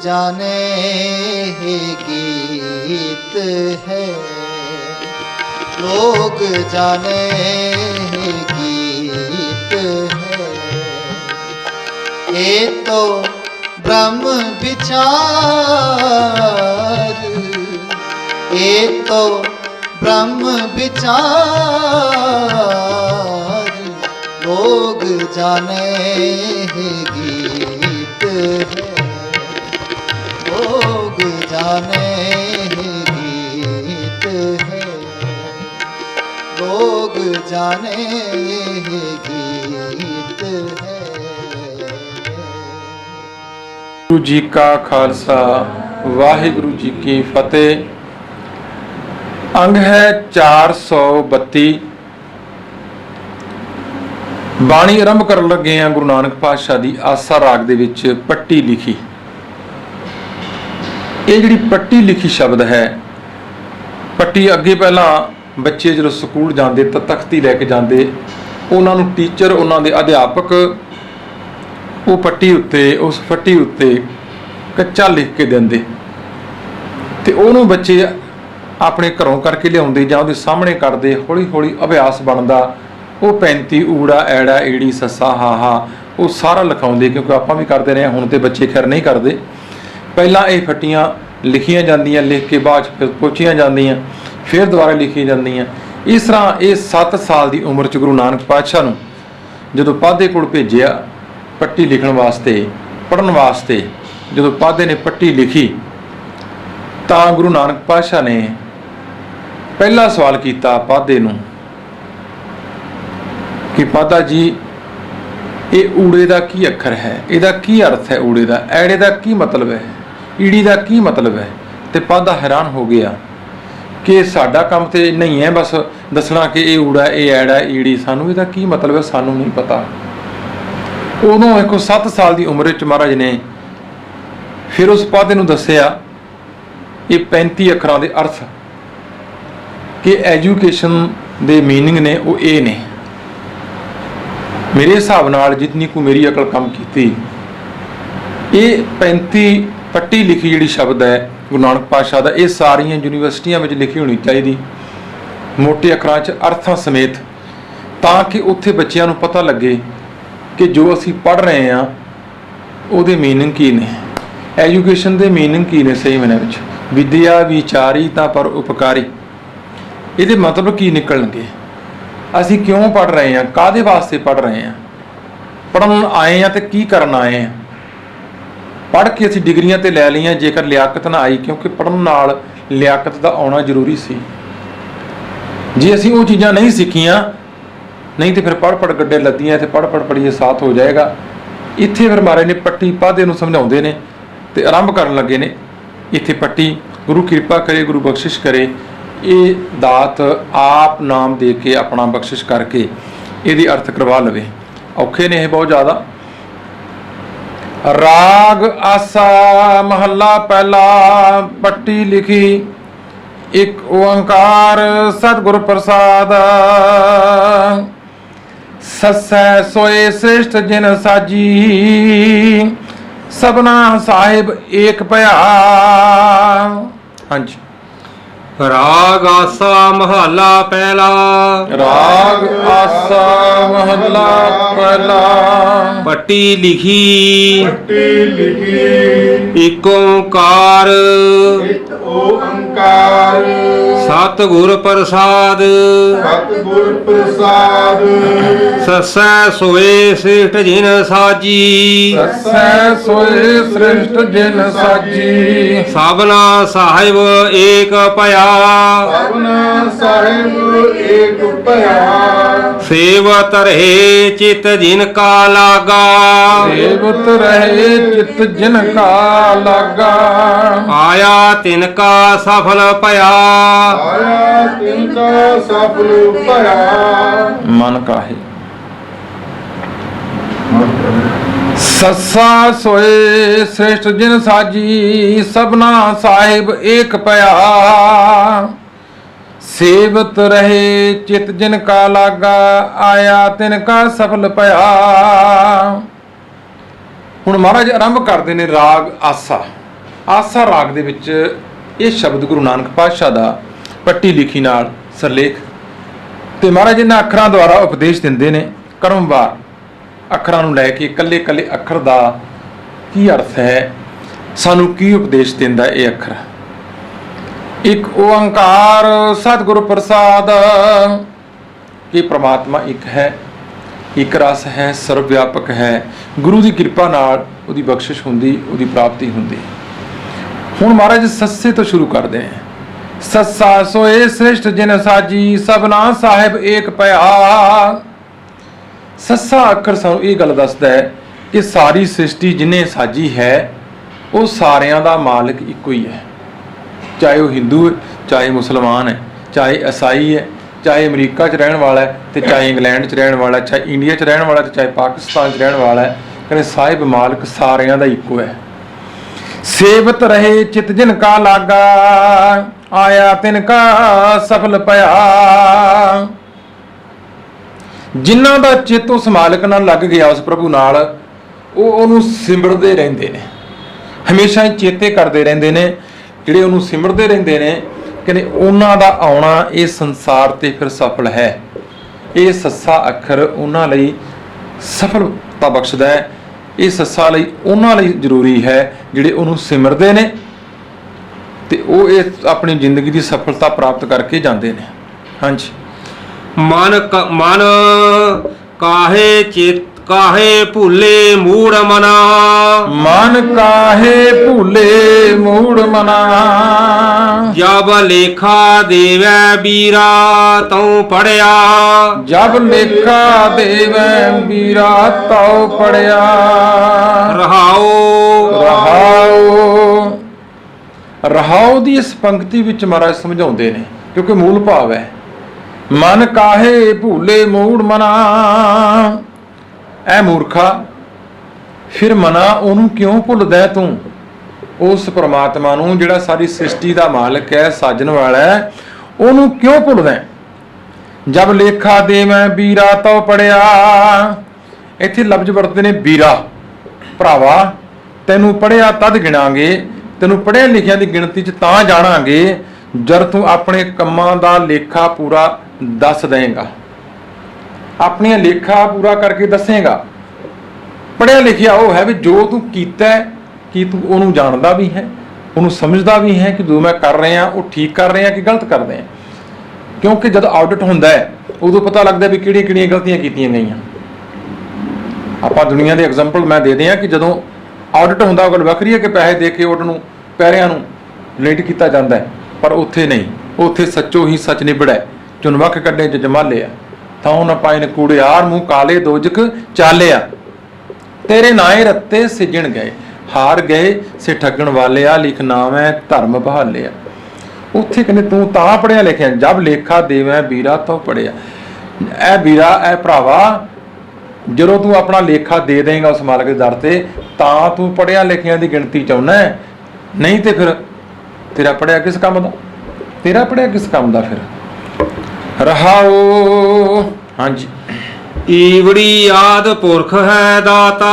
जाने हे गीत है, लोग जाने हे गीत है। ये तो ब्रह्म विचार, ये तो ब्रह्म विचार, लोग जाने हे गीत है, लोग जाने हे गीत है, लोग जाने हे गीत है। गुरु जी का खालसा, वाहिगुरु जी की फतेह। अंग है 432। बाणी आरंभ ਕਰਨ ਲੱਗੇ ਆ ਗੁਰੂ ਨਾਨਕ ਪਾਤਸ਼ਾਹ ਦੀ ਆਸਾ ਰਾਗ ਦੇ ਵਿੱਚ ਪੱਟੀ ਲਿਖੀ। ਇਹ ਜਿਹੜੀ ਪੱਟੀ ਲਿਖੀ ਸ਼ਬਦ ਹੈ, ਪੱਟੀ ਅੱਗੇ ਪਹਿਲਾਂ ਬੱਚੇ ਜਦੋਂ ਸਕੂਲ ਜਾਂਦੇ ਤਾਂ ਤਖਤੀ ਲੈ ਕੇ ਜਾਂਦੇ, ਉਹਨਾਂ ਨੂੰ ਟੀਚਰ, ਉਹਨਾਂ ਦੇ ਅਧਿਆਪਕ ਉਹ ਪੱਟੀ ਉੱਤੇ, ਉਸ ਪੱਟੀ ਉੱਤੇ ਕੱਚਾ ਲਿਖ ਕੇ ਦਿੰਦੇ ਤੇ ਉਹਨੂੰ ਬੱਚੇ ਆਪਣੇ ਘਰੋਂ ਕਰਕੇ ਲਿਆਉਂਦੇ ਜਾਂ ਉਹਦੇ ਸਾਹਮਣੇ ਕਰਦੇ। ਹੌਲੀ ਹੌਲੀ ਅਭਿਆਸ ਬਣਦਾ। ਉਹ 35 ਊੜਾ ਐੜਾ ਈੜੀ ਸੱਸਾ ਹਾਹਾ ਉਹ ਸਾਰਾ ਲਿਖਾਉਂਦੇ, ਕਿਉਂਕਿ ਆਪਾਂ ਵੀ ਕਰਦੇ ਰਹੇ। ਹੁਣ ਤੇ ਬੱਚੇ ਖੈਰ ਨਹੀਂ ਕਰਦੇ। ਪਹਿਲਾਂ ਇਹ ਫੱਟੀਆਂ ਲਿਖੀਆਂ ਜਾਂਦੀਆਂ, ਲਿਖ ਕੇ ਬਾਅਦ ਫਿਰ ਪੋਚੀਆਂ ਜਾਂਦੀਆਂ, ਫਿਰ ਦੁਬਾਰਾ ਲਿਖੀਆਂ ਜਾਂਦੀਆਂ। ਇਸ ਤਰ੍ਹਾਂ ਇਹ 7 ਸਾਲ ਦੀ ਉਮਰ 'ਚ ਗੁਰੂ ਨਾਨਕ ਪਾਤਸ਼ਾਹ ਨੂੰ ਜਦੋਂ ਪਾਧੇ ਕੋਲ ਭੇਜਿਆ ਪੱਟੀ ਲਿਖਣ ਵਾਸਤੇ, ਪੜ੍ਹਨ ਵਾਸਤੇ, ਜਦੋਂ ਪਾਧੇ ਨੇ ਪੱਟੀ ਲਿਖੀ ਤਾਂ ਗੁਰੂ ਨਾਨਕ ਪਾਤਸ਼ਾਹ ਨੇ ਪਹਿਲਾ ਸਵਾਲ ਕੀਤਾ ਪਾਧੇ ਨੂੰ ਕਿ ਪਾਧਾ ਜੀ, ਇਹ ਊੜੇ ਦਾ ਕੀ ਅੱਖਰ ਹੈ, ਇਹਦਾ ਕੀ ਅਰਥ ਹੈ, ਊੜੇ ਦਾ, ਐੜੇ ਦਾ ਕੀ ਮਤਲਬ ਹੈ, ਈੜੀ ਦਾ ਕੀ ਮਤਲਬ ਹੈ। ਤੇ ਪਾਧਾ ਹੈਰਾਨ ਹੋ ਗਿਆ ਕਿ ਸਾਡਾ ਕੰਮ ਤੇ ਨਹੀਂ ਹੈ ਬਸ ਦੱਸਣਾ ਕਿ ਇਹ ਊੜਾ, ਇਹ ਐੜਾ, ਈੜੀ, ਸਾਨੂੰ ਇਹਦਾ ਕੀ ਮਤਲਬ ਹੈ ਸਾਨੂੰ ਨਹੀਂ ਪਤਾ। ਉਦੋਂ ਇੱਕ 7 ਸਾਲ ਦੀ ਉਮਰ ਵਿੱਚ ਮਹਾਰਾਜ ਨੇ ਫਿਰ ਉਸ ਪਾਧੇ ਨੂੰ ਦੱਸਿਆ ਇਹ 35 ਅੱਖਰਾਂ ਦੇ ਅਰਥ, ਕਿ ਐਜੂਕੇਸ਼ਨ ਦੇ ਮੀਨਿੰਗ ਨੇ ਉਹ ਇਹ ਨੇ। ਮੇਰੇ ਹਿਸਾਬ ਨਾਲ ਜਿਤਨੀ ਕੁ ਮੇਰੀ ਅਕਲ ਕੰਮ ਕੀਤੀ, ਇਹ 35 ਪੱਟੀ ਲਿਖੀ ਜਿਹੜੀ ਸ਼ਬਦ ਹੈ ਗੁਰੂ ਨਾਨਕ ਪਾਤਸ਼ਾਹ ਦਾ, ਇਹ ਸਾਰੀਆਂ ਯੂਨੀਵਰਸਿਟੀਆਂ ਵਿੱਚ ਲਿਖੀ ਹੋਣੀ ਚਾਹੀਦੀ ਮੋਟੇ ਅੱਖਰਾਂ 'ਚ ਅਰਥਾਂ ਸਮੇਤ, ਤਾਂ ਕਿ ਉੱਥੇ ਬੱਚਿਆਂ ਨੂੰ ਪਤਾ ਲੱਗੇ ਕਿ ਜੋ ਅਸੀਂ ਪੜ੍ਹ ਰਹੇ ਹਾਂ ਉਹਦੇ ਮੀਨਿੰਗ ਕੀ ਨੇ, ਐਜੂਕੇਸ਼ਨ ਦੇ ਮੀਨਿੰਗ ਕੀ ਨੇ ਸਹੀ ਮਾਇਨੇ ਵਿੱਚ। ਵਿਦਿਆ ਵਿਚਾਰੀ ਤਾਂ ਪਰ ਉਪਕਾਰੀ, ਇਹਦੇ ਮਤਲਬ ਕੀ ਨਿਕਲਣਗੇ, ਅਸੀਂ ਕਿਉਂ ਪੜ੍ਹ ਰਹੇ ਹਾਂ, ਕਾਹਦੇ ਵਾਸਤੇ ਪੜ੍ਹ ਰਹੇ ਹਾਂ, ਪੜ੍ਹਨ ਆਏ ਹਾਂ ਤੇ ਕੀ ਕਰਨ ਆਏ ਹਾਂ। ਪੜ੍ਹ ਕੇ ਅਸੀਂ ਡਿਗਰੀਆਂ ਤੇ ਲੈ ਲਈਆਂ, ਜੇਕਰ ਲਿਆਕਤ ਨਾ ਆਈ, ਕਿਉਂਕਿ ਪੜ੍ਹਨ ਨਾਲ ਲਿਆਕਤ ਦਾ ਆਉਣਾ ਜ਼ਰੂਰੀ ਸੀ। ਜੇ ਅਸੀਂ ਉਹ ਚੀਜ਼ਾਂ ਨਹੀਂ ਸਿੱਖੀਆਂ, ਨਹੀਂ ਤੇ ਫਿਰ ਪੜ੍ਹ ਪੜ੍ਹ ਗੱਡੇ ਲੱਦੀਆਂ ਤੇ ਪੜ੍ਹ ਪੜ੍ਹ ਪੜ੍ਹੀਏ ਸਾਥ ਹੋ ਜਾਏਗਾ। ਇੱਥੇ ਫਿਰ ਮਹਾਰਾਜ ਨੇ ਪੱਟੀ ਪਾਧੇ ਨੂੰ ਸਮਝਾਉਂਦੇ ਨੇ ਤੇ ਆਰੰਭ ਕਰਨ ਲੱਗੇ ਨੇ। ਇੱਥੇ ਪੱਟੀ ਗੁਰੂ ਕਿਰਪਾ ਕਰੇ, ਗੁਰੂ ਬਖਸ਼ਿਸ਼ ਕਰੇ, ਇਹ ਦਾਤ ਆਪ ਨਾਮ ਦੇ ਕੇ ਆਪਣਾ ਬਖਸ਼ਿਸ਼ ਕਰਕੇ ਇਹਦੀ ਅਰਥ ਕਰਵਾ ਲਵੇ। ਔਖੇ ਨੇ ਇਹ ਬਹੁਤ ਜ਼ਿਆਦਾ। ਰਾਗ ਆਸਾ ਮਹੱਲਾ ਪਹਿਲਾ। ਪੱਟੀ ਲਿਖੀ। ਇੱਕ ਓੰਕਾਰ ਸਤਿਗੁਰ ਪ੍ਰਸਾਦ। ਸੱਸੈ ਸੋਏ ਸ੍ਰਿਸ਼ਟ ਜਿਨ ਸਾਜੀ, ਸਭਨਾ ਸਾਹਿਬ ਏਕ ਭਇਆ। ਹਾਂਜੀ। ਰਾਗ ਆਸਾ ਮਹੱਲਾ ਪਹਿਲਾ। ਰਾਗ ਆਸਾ ਮਹੱਲਾ ਪਹਿਲਾ। ਪੱਟੀ ਲਿਖੀ। ਪੱਟੀ ਲਿਖੀ। ਇੱਕ ਓੰਕਾਰ। ਇੱਕ ਓੰਕਾਰ। ਸਤਿਗੁਰ ਪ੍ਰਸਾਦ। ਸਤਿਗੁਰ ਪ੍ਰਸਾਦ। ਸੱਸੈ ਸੋਏ ਸ੍ਰਿਸ਼ਟ ਜਿਨ ਸਾਜੀ, ਸੱਸੈ ਸੋਏ ਸ੍ਰਿਸ਼ਟ ਜਿਨ ਸਾਜੀ। ਸਭਨਾ ਸਾਹਿਬ ਏਕ ਭਇਆ। ਸਭਨਾ ਸਾਹਿਬ ਏਕ ਭਇਆ। ਸੇਵਤ ਰਹੇ ਚਿਤ ਜਿਨ ਕਾ ਲਾਗਾ। ਸੇਵਤ ਰਹੇ ਚਿਤ ਜਿਨ ਕਾ ਲਾਗਾ। ਆਇਆ ਤਿਨ ਕਾ ਸਫਲ ਭਇਆ। ਆਇਆ ਤਿਨ ਕਾ ਸਫਲ ਭਇਆ। ਮਨ ਕਾਹੇ। ਸੱਸਾ ਸੋਏ ਸ੍ਰਿਸ਼ਟ ਜਿਨ ਸਾਜੀ, ਸਭਨਾ ਸਾਹਿਬ ਏਕ ਭਇਆ। ਸੇਵਤ ਰਹੇ ਚਿਤ ਜਿਨ ਕਾ ਲਾਗਾ। ਆਇਆ ਤਿਨ ਕਾ ਸਫਲ ਭਇਆ। ਹੁਣ ਮਹਾਰਾਜ ਆਰੰਭ ਕਰਦੇ ਨੇ ਰਾਗ ਆਸਾ। ਆਸਾ ਰਾਗ ਦੇ ਵਿੱਚ ਇਹ ਸ਼ਬਦ ਗੁਰੂ ਨਾਨਕ ਪਾਤਸ਼ਾਹ ਦਾ ਪੱਟੀ ਲਿਖੀ ਨਾਲ ਸਰਲੇਖ ਤੇ ਮਹਾਰਾਜ ਇਹਨਾਂ ਅੱਖਰਾਂ ਦੁਆਰਾ ਉਪਦੇਸ਼ ਦਿੰਦੇ ਨੇ ਕਰਮਵਾਰ ਅੱਖਰਾਂ ਨੂੰ ਲੈ ਕੇ ਇਕੱਲੇ ਇਕੱਲੇ ਅੱਖਰ ਦਾ ਕੀ ਅਰਥ ਹੈ, ਸਾਨੂੰ ਕੀ ਉਪਦੇਸ਼ ਦਿੰਦਾ ਇਹ ਅੱਖਰ। ਇੱਕ ਓੰਕਾਰ ਸਤਿਗੁਰ ਪ੍ਰਸਾਦ ਕਿ ਪ੍ਰਮਾਤਮਾ ਇੱਕ ਹੈ, ਇੱਕ ਰਸ ਹੈ, ਸਰਵ ਵਿਆਪਕ ਹੈ, ਗੁਰੂ ਦੀ ਕਿਰਪਾ ਨਾਲ ਉਹਦੀ ਬਖਸ਼ਿਸ਼ ਹੁੰਦੀ, ਉਹਦੀ ਪ੍ਰਾਪਤੀ ਹੁੰਦੀ। ਹੁਣ ਮਹਾਰਾਜ ਸੱਸੇ ਤੋਂ ਸ਼ੁਰੂ ਕਰਦੇ ਹੈ। ਸੱਸਾ ਸੋਏ ਸ੍ਰਿਸ਼ਟ ਜਿਨ ਸਾਜੀ ਸਭਨਾ ਸਾਹਿਬ ਏਕ ਭਇਆ। ਸੱਸਾ ਅੱਖਰ ਸਾਨੂੰ ਇਹ ਗੱਲ ਦੱਸਦਾ ਹੈ ਕਿ ਸਾਰੀ ਸ੍ਰਿਸ਼ਟੀ ਜਿਹਨੇ ਸਾਜੀ ਹੈ ਉਹ ਸਾਰਿਆਂ ਦਾ ਮਾਲਕ ਇੱਕੋ ਹੀ ਹੈ, ਚਾਹੇ ਉਹ ਹਿੰਦੂ ਹੈ, ਚਾਹੇ ਮੁਸਲਮਾਨ ਹੈ, ਚਾਹੇ ਈਸਾਈ ਹੈ, ਚਾਹੇ ਅਮਰੀਕਾ 'ਚ ਰਹਿਣ ਵਾਲਾ ਹੈ ਤੇ ਚਾਹੇ ਇੰਗਲੈਂਡ 'ਚ ਰਹਿਣ ਵਾਲਾ, ਚਾਹੇ ਇੰਡੀਆ 'ਚ ਰਹਿਣ ਵਾਲਾ ਤੇ ਚਾਹੇ ਪਾਕਿਸਤਾਨ 'ਚ ਰਹਿਣ ਵਾਲਾ ਹੈ। ਕਹਿੰਦੇ ਸਾਹਿਬ ਮਾਲਕ ਸਾਰਿਆਂ ਦਾ ਇੱਕੋ ਹੈ। ਸੇਵਤ ਰਹੇ ਚਿਤ ਜਿਨ ਕਾ ਲਾਗਾ ਆਇਆ ਤਿਨ ਕਾ ਸਫਲ ਭਇਆ। ਜਿਨ੍ਹਾਂ ਦਾ ਚਿੱਤ ਉਸ ਮਾਲਕ ਨਾਲ ਲੱਗ ਗਿਆ, ਉਸ ਪ੍ਰਭੂ ਨਾਲ, ਉਹ ਉਹਨੂੰ ਸਿਮਰਦੇ ਰਹਿੰਦੇ ਨੇ, ਹਮੇਸ਼ਾ ਹੀ ਚੇਤੇ ਕਰਦੇ ਰਹਿੰਦੇ ਨੇ। ਜਿਹੜੇ ਉਹਨੂੰ ਸਿਮਰਦੇ ਰਹਿੰਦੇ ਨੇ ਕਹਿੰਦੇ ਉਹਨਾਂ ਦਾ ਆਉਣਾ ਇਹ ਸੰਸਾਰ ਤੇ ਫਿਰ ਸਫਲ ਹੈ। ਇਹ ਸੱਸਾ ਅੱਖਰ ਉਹਨਾਂ ਲਈ ਸਫਲਤਾ ਬਖਸ਼ਦਾ ਹੈ। ਇਹ ਸੱਸਾ ਲਈ ਉਹਨਾਂ ਲਈ ਜ਼ਰੂਰੀ ਹੈ ਜਿਹੜੇ ਉਹਨੂੰ ਸਿਮਰਦੇ ਨੇ ਤੇ ਉਹ ਇਹ ਆਪਣੀ ਜ਼ਿੰਦਗੀ ਦੀ ਸਫਲਤਾ ਪ੍ਰਾਪਤ ਕਰਕੇ ਜਾਂਦੇ ਨੇ। ਹਾਂਜੀ। ਮਨ ਕਾਹੇ ਚਿਤ ਕਾਹੇ ਭੁੱਲੇ ਮੂੜ ਮਨਾ। ਮਨ ਕਾਹੇ ਭੂਲੇ ਮੂੜ ਮਨਾ। ਜਬ ਲੇਖਾ ਦੇਵੈ ਬੀਰਾ ਤਉ ਪੜਿਆ। ਜਬ ਲੇਖਾ ਦੇਵੈ ਬੀਰਾ ਤਉ ਪੜਿਆ। ਰਹਾਉ ਰਹਾਉ। ਰਹਾਉ ਦੀ ਇਸ ਪੰਕਤੀ ਵਿੱਚ ਮਹਾਰਾਜ ਸਮਝਾਉਂਦੇ ਨੇ, ਕਿਉਂਕਿ ਮੂਲ ਭਾਵ ਹੈ ਮਨ ਕਾਹੇ ਭੂਲੇ ਮੂੜ ਮਨਾ। ਐ ਮੂਰਖਾ, ਫਿਰ ਮਨਾ ਉਹਨੂੰ ਕਿਉਂ ਭੁੱਲਦਾ ਤੂੰ? ਉਸ ਪ੍ਰਮਾਤਮਾ ਨੂੰ ਜਿਹੜਾ ਸਾਰੀ ਸ੍ਰਿਸ਼ਟੀ ਦਾ ਮਾਲਕ ਹੈ, ਸਾਜਣ ਵਾਲਾ ਹੈ, ਉਹਨੂੰ ਕਿਉਂ ਭੁੱਲਦਾ? ਜਬ ਲੇਖਾ ਦੇ ਮੈਂ ਬੀਰਾ ਤਉ ਪੜਿਆ। ਇੱਥੇ ਲਫ਼ਜ਼ ਵਰਤਦੇ ਨੇ ਬੀਰਾ, ਭਰਾਵਾ ਤੈਨੂੰ ਪੜਿਆ ਤਦ ਗਿਣਾਂਗੇ, ਤੈਨੂੰ ਪੜਿਆ ਲਿਖਿਆ ਦੀ ਗਿਣਤੀ 'ਚ ਤਾਂ ਜਾਣਾਂਗੇ ਜਦ ਤੂੰ ਆਪਣੇ ਕੰਮਾਂ ਦਾ ਲੇਖਾ ਪੂਰਾ ਦੱਸ ਦੇਂਗਾ, ਆਪਣੀਆਂ ਲੇਖਾ ਪੂਰਾ ਕਰਕੇ ਦੱਸੇਗਾ। ਪੜਿਆ ਲਿਖਿਆ ਉਹ ਹੈ ਵੀ ਜੋ ਤੂੰ ਕੀਤਾ ਕੀ ਤੂੰ ਉਹਨੂੰ ਜਾਣਦਾ ਵੀ ਹੈ, ਉਹਨੂੰ ਸਮਝਦਾ ਵੀ ਹੈ ਕਿ ਜੋ ਮੈਂ ਕਰ ਰਿਹਾ ਉਹ ਠੀਕ ਕਰ ਰਿਹਾ ਕਿ ਗਲਤ ਕਰ ਰਿਹਾ। ਕਿਉਂਕਿ ਜਦ ਆਡਿਟ ਹੁੰਦਾ ਹੈ ਉਦੋਂ ਪਤਾ ਲੱਗਦਾ ਵੀ ਕਿਹੜੀਆਂ ਕਿਹੜੀਆਂ ਗਲਤੀਆਂ ਕੀਤੀਆਂ ਗਈਆਂ। ਆਪਾਂ ਦੁਨੀਆ ਦੇ ਐਗਜ਼ਾਮਪਲ ਮੈਂ ਦੇ ਦਿਆਂ ਕਿ ਜਦੋਂ ਆਡਿਟ ਹੁੰਦਾ ਉਹ ਗੱਲ ਵੱਖਰੀ ਹੈ ਕਿ ਪੈਸੇ ਦੇ ਕੇ ਆਡਿਟ ਨੂੰ ਪੈਰਿਆਂ ਨੂੰ ਰਿਲੇਟ ਕੀਤਾ ਜਾਂਦਾ ਹੈ, ਪਰ ਉੱਥੇ ਨਹੀਂ। ਉੱਥੇ ਸੱਚੋ ਹੀ ਸੱਚ ਨਿਬੜੈ ਚੁਨਵੱਖ ਕੱਢੇ ਜਮਾਲਿਆ ਥਾਉ ਨ ਪਾਇਨ ਕੂੜਿਆਰ ਮੂੰਹ ਕਾਲੇ ਦੋਜਕ ਚਾਲਿਆ। ਤੇਰੇ ਨਾਏ ਰੱਤੇ ਸਿਜਣ ਗਏ ਹਾਰ ਗਏ ਸੇ ਠੱਗਣ ਵਾਲਿਆ ਲਿਖ ਨਾਮੈ ਧਰਮ ਬਹਾਲਿਆ। ਉੱਥੇ ਕਹਿੰਦੇ ਤੂੰ ਤਾਂ ਪੜਿਆ ਲਿਖਿਆ ਜਬ ਲੇਖਾ ਦੇਵੈ ਬੀਰਾ ਤਉ ਪੜਿਆ। ਐ ਬੀਰਾ, ਐ ਭਰਾਵਾ, ਜਦੋਂ ਤੂੰ ਆਪਣਾ ਲੇਖਾ ਦੇ ਦੇਂਗਾ ਉਸ ਮਾਲਕ ਦੇ ਦਰ ਤੇ ਤਾਂ ਤੂੰ ਪੜਿਆ ਲਿਖਿਆਂ ਦੀ ਗਿਣਤੀ ਚ ਆਉਣਾ, ਨਹੀਂ ਤੇ ਫਿਰ ਤੇਰਾ ਪੜਿਆ ਕਿਸ ਕੰਮ ਦਾ? ਤੇਰਾ ਪੜਿਆ ਕਿਸ ਕੰਮ ਦਾ ਫਿਰ? ਰਹਾਓ। ਹਾਂਜੀ। ਈਵੜੀ ਆਦ ਪੁਰਖ ਹੈ ਦਾਤਾ।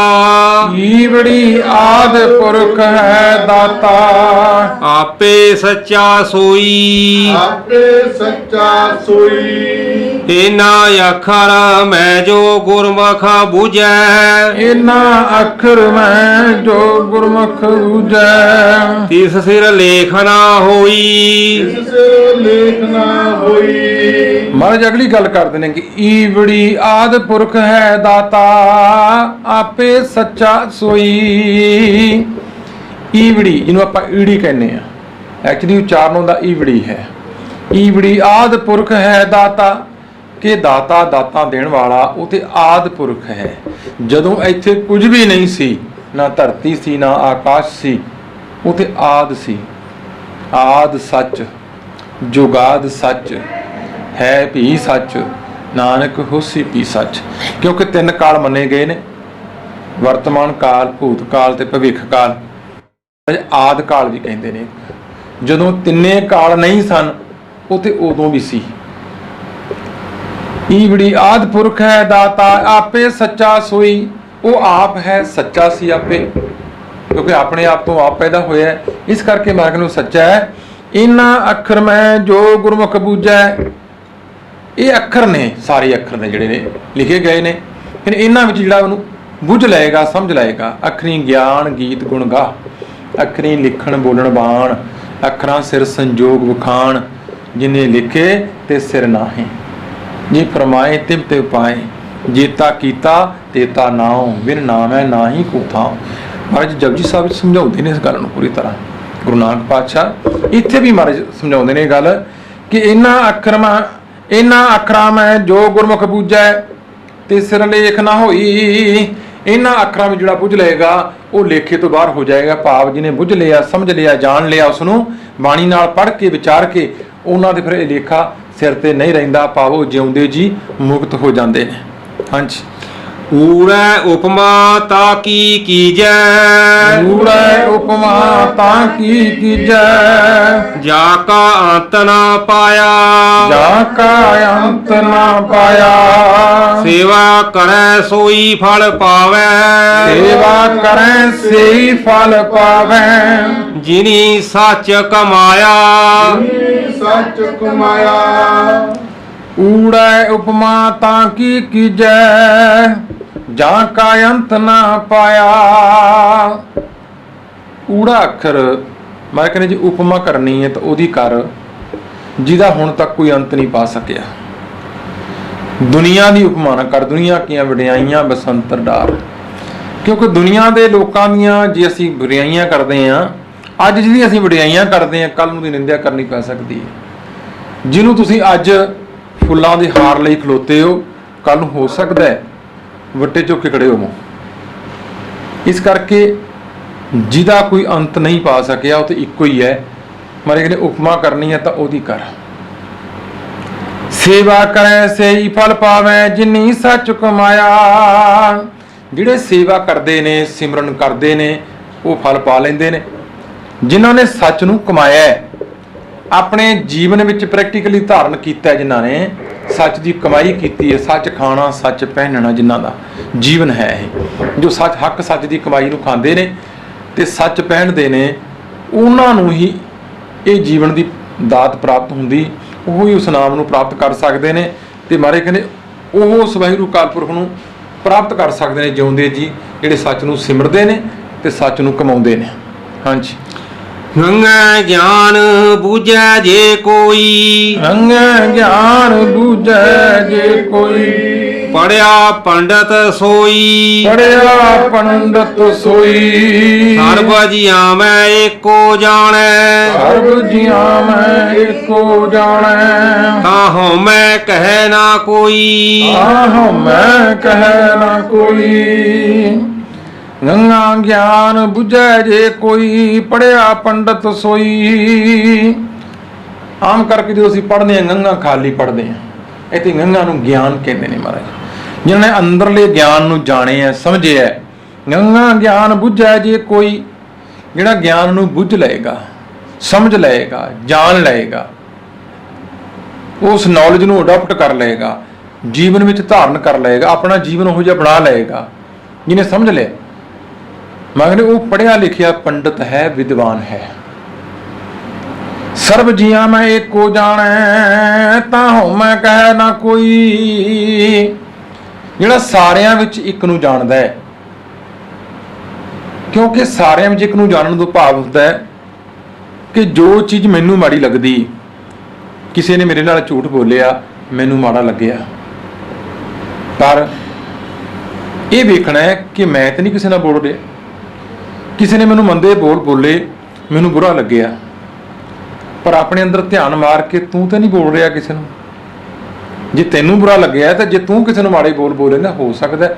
ਈਵੜੀ ਆਦ ਪੁਰਖ ਹੈ ਦਾਤਾ। ਆਪੇ ਸੱਚਾ ਸੋਈ। ਆਪੇ ਸੱਚਾ ਸੋਈ। ਇਨਾ ਅੱਖਰ ਮੈਂ ਜੋ ਗੁਰਮੁਖ ਬੂਝੈ। ਇਨਾ ਅੱਖਰ ਮੈਂ ਜੋ ਗੁਰਮੁਖ ਬੂਝੈ। ਤਿਸ ਸਿਰ ਲੇਖ ਨਾ ਹੋਈ। ਇਸ ਸਿਰ ਲੇਖ ਨਾ ਹੋਈ। ਮਹਾਰਾਜ ਅਗਲੀ ਗੱਲ ਕਰਦੇ ਨੇ ਕਿ ਈਵੜੀ ਆਦ ਪੁਰਖ ਹੈ ਦਾਤਾ ਆਪੇ ਸੱਚਾ ਸੋਈ। ਈਵੜੀ ਜਿਹਨੂੰ ਆਪਾਂ ਈੜੀ ਕਹਿੰਦੇ ਆ, ਐਕਚੁਅਲੀ ਉਚਾਰਨ ਹੁੰਦਾ ਈਵੜੀ ਹੈ। ਈਵੜੀ ਆਦ ਪੁਰਖ ਹੈ ਦਾਤਾ, ਕਿ ਦਾਤਾ ਦਾਤਾ ਦੇਣ ਵਾਲਾ ਉਹ ਤੇ ਆਦ ਪੁਰਖ ਹੈ। ਜਦੋਂ ਇੱਥੇ ਕੁਝ ਵੀ ਨਹੀਂ ਸੀ, ਨਾ ਧਰਤੀ ਸੀ ਨਾ ਆਕਾਸ਼ ਸੀ, ਉਹ ਤੇ ਆਦ ਸੀ। ਆਦ ਸੱਚ, ਜੁਗਾਦ ਸੱਚ, ਹੈ ਵੀ ਸੱਚ, ਨਾਨਕ ਹੋਸੀ ਵੀ ਸੱਚ। ਕਿਉਂਕਿ ਤਿੰਨ ਕਾਲ ਮੰਨੇ ਗਏ ਨੇ, ਵਰਤਮਾਨ ਕਾਲ, ਭੂਤ ਕਾਲ ਤੇ ਭਵਿੱਖ ਕਾਲ। ਆਦ ਕਾਲ ਵੀ ਕਹਿੰਦੇ ਨੇ। ਜਦੋਂ ਤਿੰਨੇ ਕਾਲ ਨਹੀਂ ਸਨ ਉਹ ਤੇ ਉਦੋਂ ਵੀ ਸੀ। ਈਵੜੀ ਆਦ ਪੁਰਖ ਹੈ ਦਾਤਾ ਆਪੇ ਸੱਚਾ ਸੋਈ। ਉਹ ਆਪ ਹੈ, ਸੱਚਾ ਸੀ ਆਪੇ, ਕਿਉਂਕਿ ਆਪਣੇ ਆਪ ਤੋਂ ਆਪ ਪੈਦਾ ਹੋਇਆ। ਇਸ ਕਰਕੇ ਮਾਰਗ ਨੂੰ ਸੱਚਾ ਹੈ। ਇਹਨਾਂ ਅੱਖਰ ਮੈਂ ਜੋ ਗੁਰਮੁਖ ਬੂਝੈ, ਇਹ ਅੱਖਰ ਨੇ, ਸਾਰੇ ਅੱਖਰ ਨੇ ਜਿਹੜੇ ਨੇ ਲਿਖੇ ਗਏ ਨੇ, ਫਿਰ ਇਹਨਾਂ ਵਿੱਚ ਜਿਹੜਾ ਉਹਨੂੰ ਬੁੱਝ ਲਏਗਾ, ਸਮਝ ਲਏਗਾ। ਅੱਖਰੀ ਗਿਆਨ ਗੀਤ ਗੁਣ ਗਾ, ਅੱਖਰੀ ਲਿਖਣ ਬੋਲਣ ਬਾਣ, ਅੱਖਰਾਂ ਸਿਰ ਸੰਜੋਗ ਵਖਾਣ, ਜਿਨੇ ਲਿਖੇ ਤੇ ਸਿਰ ਨਾਹੀਂ, ਜੇ ਫਰਮਾਏ ਤਿਵ ਤਿਵ ਪਾਏ, ਜੇਤਾ ਕੀਤਾ ਤੇਤਾ ਨਾਉ, ਬਿਨ ਨਾਮੈ ਨਾਹੀ ਕੋ ਥਾਉ। ਮਹਾਰਾਜ ਜਪਜੀ ਸਾਹਿਬ ਵਿੱਚ ਸਮਝਾਉਂਦੇ ਨੇ ਇਸ ਗੱਲ ਨੂੰ ਪੂਰੀ ਤਰ੍ਹਾਂ। ਗੁਰੂ ਨਾਨਕ ਪਾਤਸ਼ਾਹ ਇੱਥੇ ਵੀ ਮਹਾਰਾਜ ਸਮਝਾਉਂਦੇ ਨੇ ਇਹ ਗੱਲ ਕਿ ਇਹਨਾਂ ਅੱਖਰਾਂ ਮੈਂ ਜੋ ਗੁਰਮੁਖ ਬੂਝੈ ਤੇ ਸਿਰ ਲੇਖ ਨਾ ਹੋਈ। ਇਹਨਾਂ ਅੱਖਰਾਂ ਵਿੱਚ ਜਿਹੜਾ ਬੁੱਝ ਲਏਗਾ ਉਹ ਲੇਖੇ ਤੋਂ ਬਾਹਰ ਹੋ ਜਾਏਗਾ। ਭਾਵ ਜਿਹਨੇ ਬੁੱਝ ਲਿਆ, ਸਮਝ ਲਿਆ, ਜਾਣ ਲਿਆ, ਉਸਨੂੰ ਬਾਣੀ ਨਾਲ ਪੜ੍ਹ ਕੇ ਵਿਚਾਰ ਕੇ ਉਹਨਾਂ ਦੇ ਫਿਰ ਇਹ ਲੇਖਾ ਸਿਰ ਤੇ ਨਹੀਂ ਰਹਿੰਦਾ। ਭਾਵ ਉਹ ਜਿਉਂਦੇ ਜੀ ਮੁਕਤ ਹੋ ਜਾਂਦੇ ਨੇ। ਹਾਂਜੀ। ਊੜੈ ਉਪਮਾ ਤਾ ਕੀ ਕੀਜੈ, ਊੜੈ ਉਪਮਾ ਤਾਂ ਕੀ ਕੀਜੈ, ਜਾ ਕਾ ਅੰਤ ਨਾ ਪਾਇਆ, ਜਾ ਕਾ ਅੰਤ ਨਾ ਪਾਇਆ। ਸੇਵਾ ਕਰੈ ਸੋਈ ਫਲ ਪਾਵੈ, ਸੇਵਾ ਕਰੈ ਸੇਈ ਫਲ ਪਾਵੈ। ਜਿਨੀ ਸੱਚ ਕਮਾਇਆ, ਸੱਚ ਕਮਾਇਆ। ਊੜੈ ਉਪਮਾ ਤਾਂ ਕੀ ਕੀਜੈ, ਜਾਂ ਕਾ ਅੰਤ ਨਾ ਪਾਇਆ। ਊੜਾ ਅੱਖਰ ਮੈਂ ਕਹਿੰਦਾ ਜੇ ਉਪਮਾ ਕਰਨੀ ਹੈ ਤਾਂ ਉਹਦੀ ਕਰ ਜਿਹਦਾ ਹੁਣ ਤੱਕ ਕੋਈ ਅੰਤ ਨਹੀਂ ਪਾ ਸਕਿਆ। ਦੁਨੀਆ ਦੀ ਉਪਮਾ ਨਾ ਕਰ, ਦੁਨੀਆ ਕੀਆਂ ਵਡਿਆਈਆਂ ਬਸੰਤਰ ਡਾਰ। ਕਿਉਂਕਿ ਦੁਨੀਆ ਦੇ ਲੋਕਾਂ ਦੀਆਂ ਜੇ ਅਸੀਂ ਬੁਰਾਈਆਂ ਕਰਦੇ ਹਾਂ, ਅੱਜ ਜਿਹਦੀ ਅਸੀਂ ਵਡਿਆਈਆਂ ਕਰਦੇ ਹਾਂ, ਕੱਲ ਨੂੰ ਦੀ ਨਿੰਦਿਆ ਕਰਨੀ ਪੈ ਸਕਦੀ ਹੈ। ਜਿਹਨੂੰ ਤੁਸੀਂ ਅੱਜ ਫੁੱਲਾਂ ਦੇ ਹਾਰ ਲਈ ਖਲੋਤੇ ਹੋ, ਕੱਲ ਨੂੰ ਹੋ ਸਕਦਾ ਹੈ ਵੱਟੇ ਚੁੱਕ ਕੇ ਖੜੇ ਹੋਵੋ। ਇਸ ਕਰਕੇ ਜਿਹਦਾ ਕੋਈ ਅੰਤ ਨਹੀਂ ਪਾ ਸਕਿਆ ਉਹ ਤੇ ਇੱਕੋ ਹੀ ਹੈ। ਮਾਰੇ ਕਹਿੰਦੇ ਉਪਮਾ ਕਰਨੀ ਹੈ ਤਾਂ ਉਹਦੀ ਕਰ। ਸੇਵਾ ਕਰੈ ਸੇਈ ਫਲ ਪਾਵੈ, ਜਿਨੀ ਸੱਚ ਕਮਾਇਆ। ਜਿਹੜੇ ਸੇਵਾ ਕਰਦੇ ਨੇ, ਸਿਮਰਨ ਕਰਦੇ ਨੇ, ਉਹ ਫਲ ਪਾ ਲੈਂਦੇ ਨੇ। ਜਿਨ੍ਹਾਂ ਨੇ ਸੱਚ ਨੂੰ ਕਮਾਇਆ ਹੈ, ਆਪਣੇ ਜੀਵਨ ਵਿੱਚ ਪ੍ਰੈਕਟੀਕਲੀ ਧਾਰਨ ਕੀਤਾ, ਜਿਨ੍ਹਾਂ ਨੇ ਸੱਚ ਦੀ ਕਮਾਈ ਕੀਤੀ ਹੈ, ਸੱਚ ਖਾਣਾ, ਸੱਚ ਪਹਿਨਣਾ, ਜਿਨ੍ਹਾਂ ਦਾ ਜੀਵਨ ਹੈ ਇਹ, ਜੋ ਸੱਚ ਹੱਕ ਸੱਚ ਦੀ ਕਮਾਈ ਨੂੰ ਖਾਂਦੇ ਨੇ ਤੇ ਸੱਚ ਪਹਿਨਦੇ ਨੇ, ਉਹਨਾਂ ਨੂੰ ਹੀ ਇਹ ਜੀਵਨ ਦੀ ਦਾਤ ਪ੍ਰਾਪਤ ਹੁੰਦੀ। ਉਹ ਹੀ ਉਸ ਨਾਮ ਨੂੰ ਪ੍ਰਾਪਤ ਕਰ ਸਕਦੇ ਨੇ। ਤੇ ਮਾਰੇ ਕਹਿੰਦੇ ਉਹ ਉਸ ਵਾਹਿਗੁਰੂ ਅਕਾਲ ਪੁਰਖ ਨੂੰ ਪ੍ਰਾਪਤ ਕਰ ਸਕਦੇ ਨੇ ਜਿਉਂਦੇ ਜੀ, ਜਿਹੜੇ ਸੱਚ ਨੂੰ ਸਿਮਰਦੇ ਨੇ ਤੇ ਸੱਚ ਨੂੰ ਕਮਾਉਂਦੇ ਨੇ। ਹਾਂਜੀ। ਗੰਗਾ ਗਿਆਨ ਬੂਝੈ ਜੇ ਕੋਈ, ਰੰਗੈ ਗਿਆਨ ਬੂਝੈ ਜੇ ਕੋਈ, ਪੜਿਆ ਪੰਡਤ ਸੋਈ, ਪੜਿਆ ਪੰਡਤ ਸੋਈ। ਸਰਬ ਜੀਆਂ ਮੈਂ ਏਕੋ ਜਾਣੈ, ਸਰਬ ਜੀਆਂ ਮੈਂ ਏਕੋ ਜਾਣੈ। ਤਾਹੋ ਮੈਂ ਕਹਿ ਨਾ ਕੋਈ, ਆਹੋ ਮੈਂ ਕਹਿ ਨਾ ਕੋਈ। ਗੰਗਾ ਗਿਆਨ ਬੁਝੈ ਜੇ ਕੋਈ, ਪੜਿਆ ਪੰਡਤ ਸੋਈ। ਆਮ ਕਰਕੇ ਜਦੋਂ ਅਸੀਂ ਪੜ੍ਹਦੇ ਹਾਂ ਗੰਗਾ ਖਾਲੀ ਪੜ੍ਹਦੇ ਹਾਂ, ਇੱਥੇ ਗੰਗਾ ਨੂੰ ਗਿਆਨ ਕਹਿੰਦੇ ਨੇ ਮਹਾਰਾਜ। ਜਿਹਨਾਂ ਨੇ ਅੰਦਰਲੇ ਗਿਆਨ ਨੂੰ ਜਾਣਿਆ, ਸਮਝਿਆ। ਗੰਗਾ ਗਿਆਨ ਬੁਝੈ ਜੇ ਕੋਈ, ਜਿਹੜਾ ਗਿਆਨ ਨੂੰ ਬੁੱਝ ਲਏਗਾ, ਸਮਝ ਲਏਗਾ, ਜਾਣ ਲਏਗਾ, ਉਸ ਨੌਲੇਜ ਨੂੰ ਅਡਾਪਟ ਕਰ ਲਏਗਾ, ਜੀਵਨ ਵਿੱਚ ਧਾਰਨ ਕਰ ਲਏਗਾ, ਆਪਣਾ ਜੀਵਨ ਉਹੋ ਜਿਹਾ ਬਣਾ ਲਏਗਾ ਜਿਹਨੇ ਸਮਝ ਲਿਆ। ਮਗਰ ਉਹ ਪੜਿਆ ਲਿਖਿਆ ਪੰਡਤ ਹੈ, ਵਿਦਵਾਨ ਹੈ। ਸਰਬ ਜੀਆਂ ਮੈਂ ਏਕੋ ਜਾਣੈ, ਤਾਹੋ ਮੈਂ ਕਹਿ ਨਾ ਕੋਈ। ਜਿਹੜਾ ਸਾਰਿਆਂ ਵਿੱਚ ਇੱਕ ਨੂੰ ਜਾਣਦਾ ਹੈ, ਕਿਉਂਕਿ ਸਾਰਿਆਂ ਵਿੱਚ ਇੱਕ ਨੂੰ ਜਾਣਨ ਤੋਂ ਭਾਵ ਹੁੰਦਾ ਹੈ ਕਿ ਜੋ ਚੀਜ਼ ਮੈਨੂੰ ਮਾੜੀ ਲੱਗਦੀ, ਕਿਸੇ ਨੇ ਮੇਰੇ ਨਾਲ ਝੂਠ ਬੋਲਿਆ, ਮੈਨੂੰ ਮਾੜਾ ਲੱਗਿਆ, ਪਰ ਇਹ ਵੇਖਣਾ ਹੈ ਕਿ ਮੈਂ ਤਾਂ ਨਹੀਂ ਕਿਸੇ ਨਾਲ ਬੋਲ ਰਿਹਾ। ਕਿਸੇ ਨੇ ਮੈਨੂੰ ਮੰਦੇ ਬੋਲੇ, ਮੈਨੂੰ ਬੁਰਾ ਲੱਗਿਆ, ਪਰ ਆਪਣੇ ਅੰਦਰ ਧਿਆਨ ਮਾਰ ਕੇ ਤੂੰ ਤਾਂ ਨਹੀਂ ਬੋਲ ਰਿਹਾ ਕਿਸੇ ਨੂੰ। ਜੇ ਤੈਨੂੰ ਬੁਰਾ ਲੱਗਿਆ ਤਾਂ ਜੇ ਤੂੰ ਕਿਸੇ ਨੂੰ ਮਾੜੇ ਬੋਲੇਗਾ, ਹੋ ਸਕਦਾ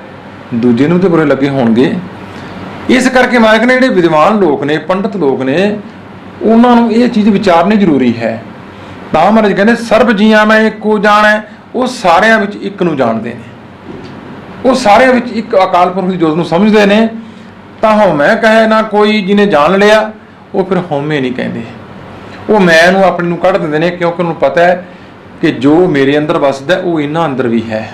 ਦੂਜੇ ਨੂੰ ਤੇ ਬੁਰੇ ਲੱਗੇ ਹੋਣਗੇ। ਇਸ ਕਰਕੇ ਮਾਲਕ ਨੇ ਜਿਹੜੇ ਵਿਦਵਾਨ ਲੋਕ ਨੇ, ਪੰਡਤ ਲੋਕ ਨੇ, ਉਹਨਾਂ ਨੂੰ ਇਹ ਚੀਜ਼ ਵਿਚਾਰਨੀ ਜ਼ਰੂਰੀ ਹੈ। ਤਾਂ ਮਹਾਰਾਜ ਕਹਿੰਦੇ ਸਰਬ ਜੀਆਂ ਮੈਂ ਇੱਕੋ ਜਾਣੈ। ਉਹ ਸਾਰਿਆਂ ਵਿੱਚ ਇੱਕ ਨੂੰ ਜਾਣਦੇ ਨੇ, ਉਹ ਸਾਰਿਆਂ ਵਿੱਚ ਇੱਕ ਅਕਾਲ ਪੁਰਖ ਦੀ ਜੋਤ ਨੂੰ ਸਮਝਦੇ ਨੇ। ਤਾਂ ਹਉਮੈ ਕਹੇ ਨਾ ਕੋਈ, ਜਿਹਨੇ ਜਾਣ ਲਿਆ ਉਹ ਫਿਰ ਹਉਮੈ ਨਹੀਂ ਕਹਿੰਦੇ। ਉਹ ਮੈਂ ਨੂੰ ਆਪਣੇ ਨੂੰ ਕੱਢ ਦਿੰਦੇ ਨੇ, ਕਿਉਂਕਿ ਉਹਨੂੰ ਪਤਾ ਹੈ ਕਿ ਜੋ ਮੇਰੇ ਅੰਦਰ ਵਸਦਾ ਉਹ ਇਹਨਾਂ ਅੰਦਰ ਵੀ ਹੈ।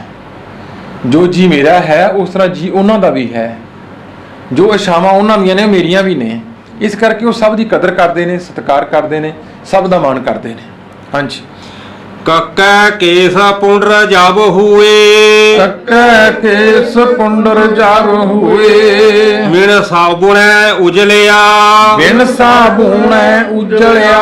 ਜੋ ਜੀ ਮੇਰਾ ਹੈ ਉਸ ਤਰ੍ਹਾਂ ਜੀ ਉਹਨਾਂ ਦਾ ਵੀ ਹੈ। ਜੋ ਇਛਾਵਾਂ ਉਹਨਾਂ ਦੀਆਂ ਨੇ ਮੇਰੀਆਂ ਵੀ ਨੇ। ਇਸ ਕਰਕੇ ਉਹ ਸਭ ਦੀ ਕਦਰ ਕਰਦੇ ਨੇ, ਸਤਿਕਾਰ ਕਰਦੇ ਨੇ, ਸਭ ਦਾ ਮਾਣ ਕਰਦੇ ਨੇ। ਹਾਂਜੀ। ਕੱਕੈ ਕੇਸ ਪੁੰਡਰ ਜਬ ਹੋਏ, ਕੱਕੈ ਕੇਸ ਪੁੰਡਰ ਜਬ ਹੋਏ, ਮਿਣ ਸਾਬੁਣੈ ਉਜਲਿਆ, ਬਿਨ ਸਾਬੂਣੈ ਉਜਲਿਆ,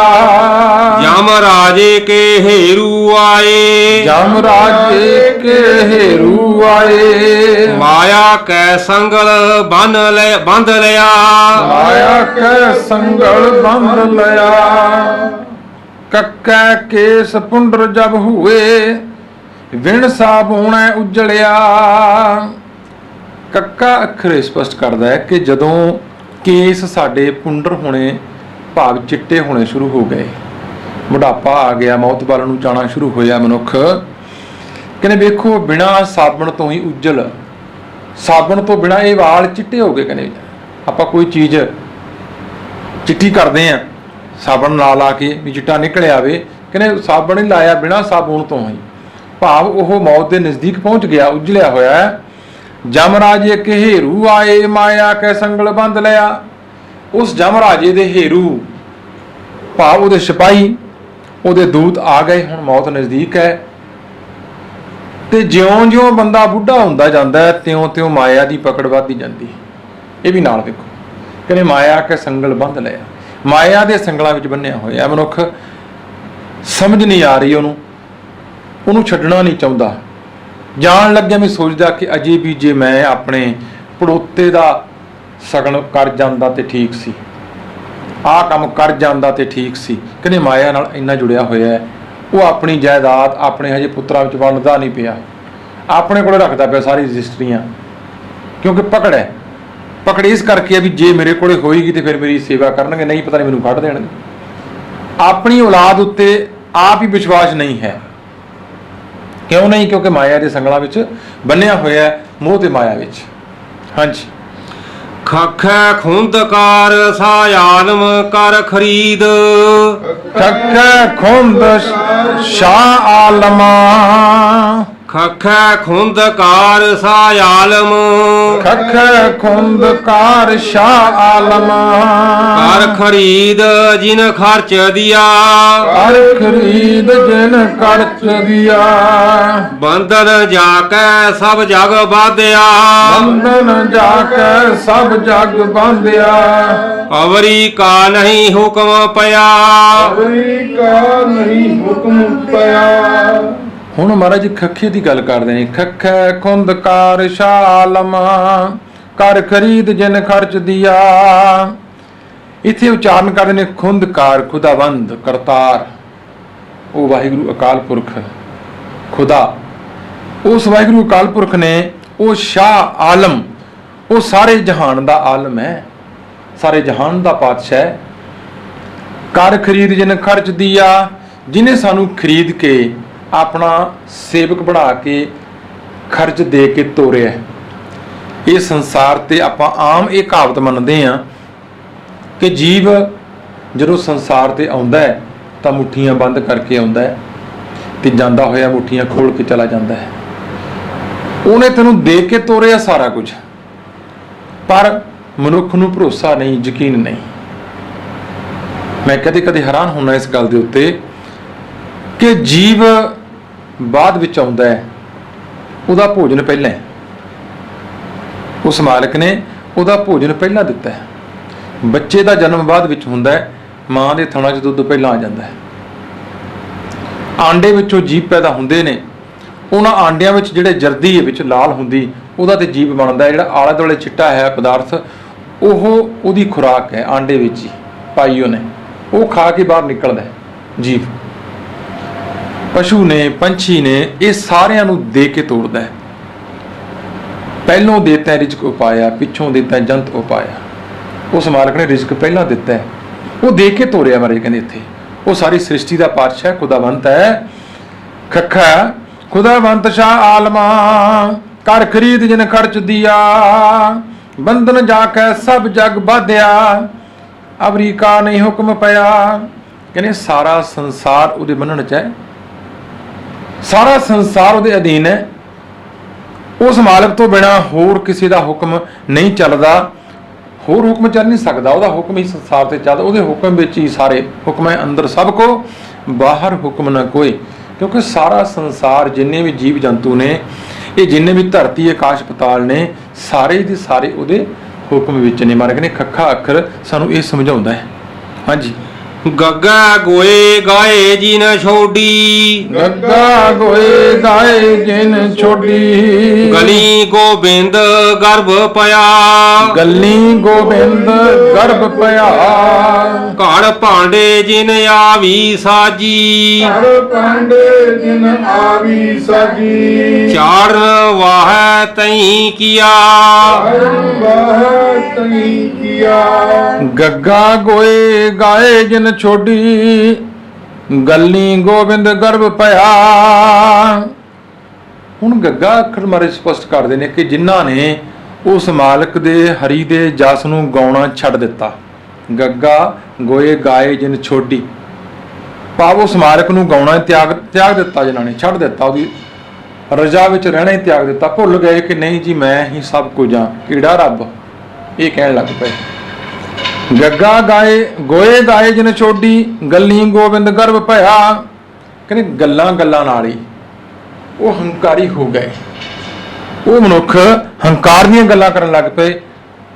ਜਮ ਰਾਜੇ ਕੇ ਹੇਰੂ ਆਏ, ਜਮ ਰਾਜੇ ਕੇ ਹੇਰੂ ਆਏ, ਮਾਇਆ ਕੈ ਸੰਗਲ ਬੰਧ ਲਿਆ, ਮਾਇਆ ਕੈ ਸੰਗਲ ਬੰਧ ਲਿਆ। ਕੱਕੈ ਕੇਸ ਪੁੰਡਰ ਜਬ ਹੋਏ, ਵਿਣ ਸਾਬੂਣੈ ਉਜਲਿਆ। ਕੱਕਾ ਅੱਖਰ ਸਪਸ਼ਟ ਕਰਦਾ ਹੈ ਕਿ ਜਦੋਂ ਕੇਸ ਸਾਡੇ ਪੁੰਡਰ ਹੋਣੇ ਭਾਵ ਚਿੱਟੇ ਹੋਣੇ ਸ਼ੁਰੂ ਹੋ ਗਏ, ਬੁਢਾਪਾ ਆ ਗਿਆ, ਮੌਤ ਵੱਲ ਨੂੰ ਜਾਣਾ ਸ਼ੁਰੂ ਹੋਇਆ ਮਨੁੱਖ, ਕਹਿੰਦੇ ਵੇਖੋ ਬਿਨਾਂ ਸਾਬਣ ਤੋਂ ਹੀ ਉਜਲ, ਸਾਬਣ ਤੋਂ ਬਿਨਾਂ ਇਹ ਵਾਲ ਚਿੱਟੇ ਹੋ ਗਏ। ਕਹਿੰਦੇ ਆਪਾਂ ਕੋਈ ਚੀਜ਼ ਚਿੱਟੀ ਕਰਦੇ ਆ ਸਾਬਣ ਨਾਲ ਲਾ ਕੇ ਵੀ ਚਿੱਟਾ ਨਿਕਲ ਆਵੇ, ਕਹਿੰਦੇ ਸਾਬਣ ਹੀ ਲਾਇਆ ਬਿਨਾਂ ਸਾਬੂਣ ਤੋਂ ਹੀ, ਭਾਵ ਉਹ ਮੌਤ ਦੇ ਨਜ਼ਦੀਕ ਪਹੁੰਚ ਗਿਆ, ਉਜਲਿਆ ਹੋਇਆ ਹੈ। ਜਮ ਰਾਜੇ ਕੇ ਹੇਰੂ ਆਏ, ਮਾਇਆ ਕੈ ਸੰਗਲ ਬੰਧ ਲਿਆ। ਉਸ ਜਮ ਰਾਜੇ ਦੇ ਹੇਰੂ ਭਾਵ ਉਹਦੇ ਸਿਪਾਹੀ, ਉਹਦੇ ਦੂਤ ਆ ਗਏ, ਹੁਣ ਮੌਤ ਨਜ਼ਦੀਕ ਹੈ। ਤੇ ਜਿਉਂ-ਜਿਉਂ ਬੰਦਾ ਬੁੱਢਾ ਹੁੰਦਾ ਜਾਂਦਾ ਹੈ, ਤਿਉਂ-ਤਿਉਂ ਮਾਇਆ ਦੀ ਪਕੜ ਵੱਧਦੀ ਜਾਂਦੀ। ਇਹ ਵੀ ਨਾਲ ਦੇਖੋ, ਕਹਿੰਦੇ ਮਾਇਆ ਕੈ ਸੰਗਲ ਬੰਧ ਲਿਆ, ਮਾਇਆ ਦੇ ਸੰਗਲਾਂ ਵਿੱਚ ਬੰਨਿਆ ਹੋਇਆ ਮਨੁੱਖ, ਸਮਝ ਨਹੀਂ ਆ ਰਹੀ ਉਹਨੂੰ ਛੱਡਣਾ ਨਹੀਂ ਚਾਹੁੰਦਾ। ਜਾਣ ਲੱਗਿਆ ਮੈਂ ਸੋਚਦਾ ਕਿ ਅਜੇ ਵੀ ਜੇ ਮੈਂ ਆਪਣੇ ਪੜੋਤੇ ਦਾ ਸਗਨ ਕਰ ਜਾਂਦਾ ਤੇ ਠੀਕ ਸੀ, ਆਹ ਕੰਮ ਕਰ ਜਾਂਦਾ ਤੇ ਠੀਕ ਸੀ। ਕਹਿੰਦੇ ਮਾਇਆ ਨਾਲ ਇੰਨਾ ਜੁੜਿਆ ਹੋਇਆ ਹੈ, ਉਹ ਆਪਣੀ ਜਾਇਦਾਦ ਆਪਣੇ ਹਜੇ ਪੁੱਤਰਾਂ ਵਿੱਚ ਵੰਡਦਾ ਨਹੀਂ ਪਿਆ, ਆਪਣੇ ਕੋਲ ਰੱਖਦਾ ਪਿਆ ਸਾਰੀ ਰਜਿਸਟਰੀਆਂ, ਕਿਉਂਕਿ ਪਕੜ ਹੈ। ਪਕੜ ਇਸ ਕਰਕੇ ਵੀ ਜੇ ਮੇਰੇ ਕੋਲੇ ਹੋਏਗੀ ਤੇ ਫਿਰ ਮੇਰੀ ਸੇਵਾ ਕਰਨਗੇ, ਨਹੀਂ ਪਤਾ ਨਹੀਂ ਮੈਨੂੰ ਕੱਢ ਦੇਣਗੇ। ਆਪਣੀ ਔਲਾਦ ਉੱਤੇ ਆਪ ਹੀ ਵਿਸ਼ਵਾਸ ਨਹੀਂ ਹੈ। ਕਿਉਂ ਨਹੀਂ? ਕਿਉਂਕਿ ਮਾਇਆ ਦੇ ਸੰਗਲਾਂ ਵਿੱਚ ਬੰਨਿਆ ਹੋਇਆ, ਮੋਹ ਤੇ ਮਾਇਆ ਵਿੱਚ। ਹਾਂਜੀ। ਖਖੈ ਖੁੰਦਕਾਰ ਸਾਇਆਲਮ ਕਰ ਖਰੀਦ, ਖਖੈ ਖੁੰਦ ਸ਼ਾਹ ਆਲਮਾ, ਖਖੈ ਖੁੰਦਕਾਰ ਸਾਇਆਲਮ, ਖਖੈ ਖੁੰਦਕਾਰ ਸ਼ਾਹ ਆਲਮਾ, ਕਰ ਖਰੀਦ ਜਿਨ ਖਰਚ ਦਿਆ, ਕਰ ਖਰੀਦ ਜਿਨ ਖਰਚ ਦਿਆ, ਬੰਧਨ ਜਾ ਕੇ ਸਭ ਜਗ ਬਾਧਿਆ, ਬੰਧਨ ਜਾ ਕੇ ਸਭ ਜਗ ਬਾਂਧਿਆ, ਅਵਰੀ ਕਾ ਨਹੀਂ ਹੁਕਮ ਪਿਆ, ਅਵਰੀ ਕਾ ਨਹੀਂ ਹੁਕਮ ਪਿਆ। ਹੁਣ ਮਹਾਰਾਜ ਜੀ ਖੱਖੇ ਦੀ ਗੱਲ ਕਰਦੇ ਨੇ। ਖਖੈ ਖੁੰਦਕਾਰ ਸ਼ਾਲਮਾ, ਕਰ ਖਰੀਦ ਜਿਨ ਖਰਚ ਦਿਆ। ਇੱਥੇ ਉਚਾਰਨ ਕਰਦੇ ਨੇ ਖੁੰਦਕਾਰ, ਖੁਦਾਵੰਦ, ਕਰਤਾਰ, ਉਹ ਵਾਹਿਗੁਰੂ ਅਕਾਲ ਪੁਰਖ ਖੁਦਾ। ਉਸ ਵਾਹਿਗੁਰੂ ਅਕਾਲ ਪੁਰਖ ਨੇ ਉਹ ਸ਼ਾਹ ਆਲਮ, ਉਹ ਸਾਰੇ ਜਹਾਨ ਦਾ ਆਲਮ ਹੈ, ਸਾਰੇ ਜਹਾਨ ਦਾ ਪਾਤਸ਼ਾਹ ਹੈ। ਕਰ ਖਰੀਦ ਜਿਨ ਖਰਚ ਦਿਆ, ਜਿਹਨੇ ਸਾਨੂੰ ਖਰੀਦ ਕੇ ਆਪਣਾ ਸੇਵਕ ਬਣਾ ਕੇ ਖਰਚ ਦੇ ਕੇ ਤੋਰਿਆ। ਇਹ ਸੰਸਾਰ ਤੇ ਆਪਾਂ ਆਮ ਇਹ ਕਹਾਵਤ ਮੰਨਦੇ ਆ ਕਿ ਜੀਵ ਜਦੋਂ ਸੰਸਾਰ ਤੇ ਆਉਂਦਾ ਹੈ ਤਾਂ ਮੁੱਠੀਆਂ ਬੰਦ ਕਰਕੇ ਆਉਂਦਾ ਹੈ ਤੇ ਜਾਂਦਾ ਹੋਇਆ ਮੁੱਠੀਆਂ ਖੋਲ ਕੇ ਚਲਾ ਜਾਂਦਾ ਹੈ। ਉਹਨੇ ਤੈਨੂੰ ਦੇ ਕੇ ਤੋਰਿਆ ਸਾਰਾ ਕੁਝ, ਪਰ ਮਨੁੱਖ ਨੂੰ ਭਰੋਸਾ ਨਹੀਂ, ਯਕੀਨ ਨਹੀਂ। ਮੈਂ ਕਦੇ ਕਦੇ ਹੈਰਾਨ ਹੁੰਦਾ ਇਸ ਗੱਲ ਦੇ ਉੱਤੇ ਕਿ ਜੀਵ ਬਾਅਦ ਵਿੱਚ ਆਉਂਦਾ ਹੈ, ਉਹਦਾ ਭੋਜਨ ਪਹਿਲਾਂ ਹੈ। ਉਸ ਮਾਲਕ ਨੇ ਉਹਦਾ ਭੋਜਨ ਪਹਿਲਾਂ ਦਿੱਤਾ ਹੈ। ਬੱਚੇ ਦਾ ਜਨਮ ਬਾਅਦ ਵਿੱਚ ਹੁੰਦਾ ਹੈ, ਮਾਂ ਦੇ ਥਣਾਂ 'ਚ ਦੁੱਧ ਪਹਿਲਾਂ ਆ ਜਾਂਦਾ ਹੈ। ਆਂਡੇ ਵਿੱਚੋਂ ਜੀਵ ਪੈਦਾ ਹੁੰਦੇ ਨੇ, ਉਹਨਾਂ ਆਂਡਿਆਂ ਵਿੱਚ ਜਿਹੜੇ ਜਰਦੀ ਵਿੱਚ ਲਾਲ ਹੁੰਦੀ, ਉਹਦਾ ਤੇ ਜੀਵ ਬਣਦਾ ਹੈ। ਜਿਹੜਾ ਆਲੇ ਦੁਆਲੇ ਚਿੱਟਾ ਹੈ ਪਦਾਰਥ, ਉਹ ਉਹਦੀ ਖੁਰਾਕ ਹੈ, ਆਂਡੇ ਵਿੱਚ ਹੀ ਪਾਈ ਉਹਨੇ, ਉਹ ਖਾ ਕੇ ਬਾਹਰ ਨਿਕਲਦਾ ਹੈ ਜੀਵ। ਪਸ਼ੂ ਨੇ, ਪੰਛੀ ਨੇ, ਇਹ ਸਾਰਿਆਂ ਨੂੰ ਦੇ ਕੇ ਤੋੜਦਾ ਹੈ। ਪਹਿਲੋਂ ਦੇਤਾ ਰਿਜ਼ਕ ਉਪਾਇਆ, ਪਿੱਛੋਂ ਦੇਤਾ ਜੰਤ ਉਪਾਇਆ। ਉਸ ਮਾਲਕ ਨੇ ਰਿਜ਼ਕ ਪਹਿਲਾਂ ਦਿੱਤਾ ਹੈ, ਉਹ ਦੇ ਕੇ ਤੋਰਿਆ। ਮਾਰੇ ਕਹਿੰਦੇ ਇੱਥੇ ਉਹ ਸਾਰੀ ਸ੍ਰਿਸ਼ਟੀ ਦਾ ਪਾਤਸ਼ਾਹ ਖੁਦਾਵੰਤ ਹੈ। ਖੱਖਾ ਖੁਦਾਵੰਤ ਸ਼ਾਹ ਆਲਮਾ, ਕਰ ਖਰੀਦ ਜਿਨ ਖਰਚ ਦਿਆ, ਬੰਧਨ ਜਾ ਕੇ ਸਭ ਜਗ ਬਾਧਿਆ, ਅਵਰੀਕਾ ਨਹੀਂ ਹੁਕਮ ਪਿਆ। ਕਹਿੰਦੇ ਸਾਰਾ ਸੰਸਾਰ ਉਹਦੇ ਬੰਨਣ 'ਚ ਹੈ, ਸਾਰਾ ਸੰਸਾਰ ਉਹਦੇ ਅਧੀਨ ਹੈ। ਉਸ ਮਾਲਕ ਤੋਂ ਬਿਨਾ ਹੋਰ ਕਿਸੇ ਦਾ ਹੁਕਮ ਨਹੀਂ ਚੱਲਦਾ, ਹੋਰ ਹੁਕਮ ਚੱਲ ਨਹੀਂ ਸਕਦਾ, ਉਹਦਾ ਹੁਕਮ ਹੀ ਸੰਸਾਰ ਤੇ ਚੱਲਦਾ, ਉਹਦੇ ਹੁਕਮ ਵਿੱਚ ਹੀ ਸਾਰੇ ਹੁਕਮ ਹੈ। ਅੰਦਰ ਸਭ ਕੋ ਬਾਹਰ ਹੁਕਮ ਨਾ ਕੋਈ, ਕਿਉਂਕਿ ਸਾਰਾ ਸੰਸਾਰ ਜਿੰਨੇ ਵੀ ਜੀਵ ਜੰਤੂ ਨੇ, ਇਹ ਜਿੰਨੇ ਵੀ ਧਰਤੀ ਆਕਾਸ਼ ਪਤਾਲ ਨੇ, ਸਾਰੇ ਦੇ ਸਾਰੇ ਉਹਦੇ ਹੁਕਮ ਵਿੱਚ ਨੇ। ਮਾਰੇ ਕਹਿੰਦੇ ਖੱਖਾ ਅੱਖਰ ਸਾਨੂੰ ਇਹ ਸਮਝਾਉਂਦਾ ਹੈ। ਹਾਂਜੀ। ਗੱਗਾ ਗੋਏ ਗਾਏ ਜੀ ਨ ਛੋਡੀ, ਗੱਗਾ ਗੋਏ ਗਾਏ ਜਿਨ ਛੋਡੀ, ਗਲੀ ਗੋਬਿੰਦ ਗਰਭ ਪਿਆ, ਗੱਲੀ ਗੋਬਿੰਦ ਗਰਭ ਪਿਆ, ਘੜ ਭਾਂਡੇ ਜਿਨ ਆਵੀ ਸਾਜੀ, ਹਰ ਪਾਂਡੇ ਜਿਨ ਆਵੀ ਸਾਜੀ, ਚਾੜ ਵਾਹ ਤਈ ਕੀਆ, ਹਰ ਵਾਹ ਤਈ ਕੀਆ, ਗੱਗਾ ਗੋਏ ਗਾਏ ਜਿਨ ਛੋਡੀ, ਗੱਲੀ ਗੋਬਿੰਦ ਗਰਭ ਪਿਆ। ਹੁਣ ਗੱਗਾ ਅੱਖਰ ਮਾਰੇ ਸਪਸ਼ਟ ਕਰਦੇ ਨੇ ਕਿ ਜਿਨ੍ਹਾਂ ਨੇ ਉਸ ਮਾਲਕ ਦੇ ਹਰੀ ਦੇ ਜਸ ਨੂੰ ਗਾਉਣਾ ਛੱਡ ਦਿੱਤਾ। ਗੱਗਾ ਗੋਏ ਗਾਏ ਜਿਨ ਛੋਡੀ, ਭਾਵ ਉਸ ਮਾਲਕ ਨੂੰ ਗਾਉਣਾ ਤਿਆਗ ਦਿੱਤਾ, ਜਿਨ੍ਹਾਂ ਨੇ ਛੱਡ ਦਿੱਤਾ, ਉਹਦੀ ਰਜ਼ਾ ਵਿੱਚ ਰਹਿਣਾ ਹੀ ਤਿਆਗ ਦਿੱਤਾ। ਭੁੱਲ ਗਏ ਕਿ ਨਹੀਂ ਜੀ ਮੈਂ ਹੀ ਸਭ ਕੁਝ ਹਾਂ, ਕਿਹੜਾ ਰੱਬ, ਇਹ ਕਹਿਣ ਲੱਗ ਪਏ। ਗੱਗਾ ਗਾਏ ਗੋਏ ਗਾਏ ਜਿਨ ਛੋਡੀ, ਗੱਲੀ ਗੋਬਿੰਦ ਗਰਭ ਭਇਆ। ਕਹਿੰਦੇ ਗੱਲਾਂ ਗੱਲਾਂ ਨਾਲ ਹੀ ਉਹ ਹੰਕਾਰੀ ਹੋ ਗਏ। ਉਹ ਮਨੁੱਖ ਹੰਕਾਰ ਦੀਆਂ ਗੱਲਾਂ ਕਰਨ ਲੱਗ ਪਏ